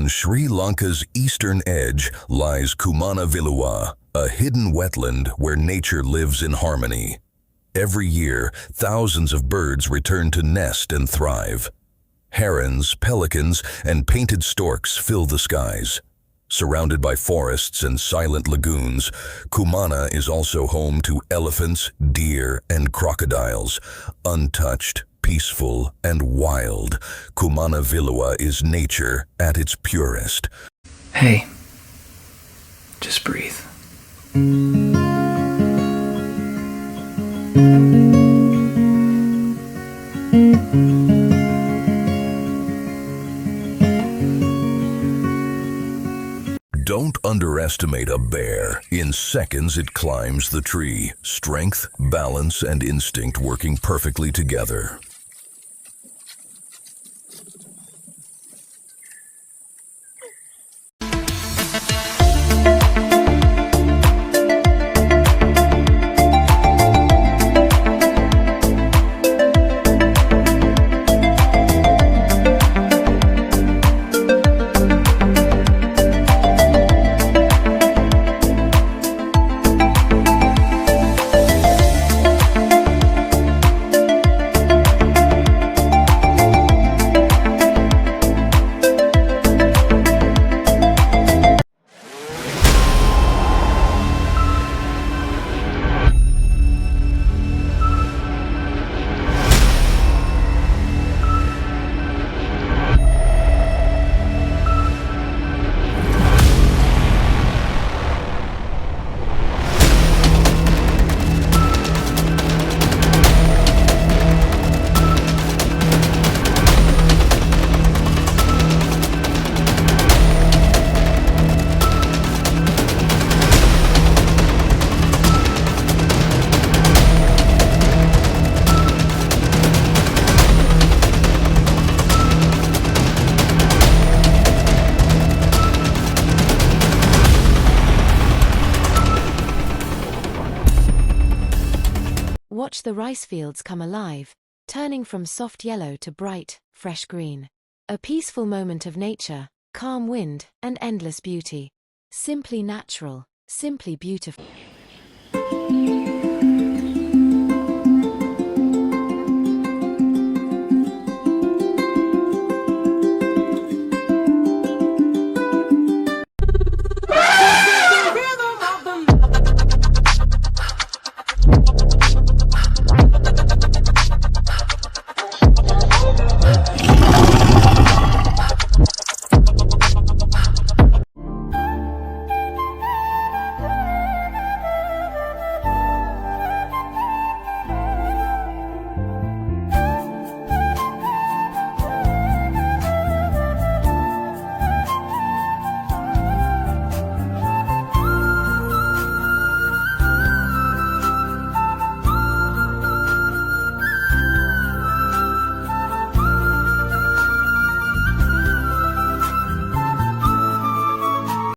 On Sri Lanka's eastern edge lies Kumanavilua, a hidden wetland where nature lives in harmony. Every year, thousands of birds return to nest and thrive. Herons, pelicans, and painted storks fill the skies. Surrounded by forests and silent lagoons, Kumana is also home to elephants, deer, and crocodiles. Untouched, peaceful, and wild, Kumanavilua is nature at its purest. Hey, just breathe. Don't underestimate a bear. In seconds it climbs the tree. Strength, balance, and instinct working perfectly together. Watch the rice fields come alive, turning from soft yellow to bright, fresh green. A peaceful moment of nature, calm wind, and endless beauty. Simply natural, simply beautiful.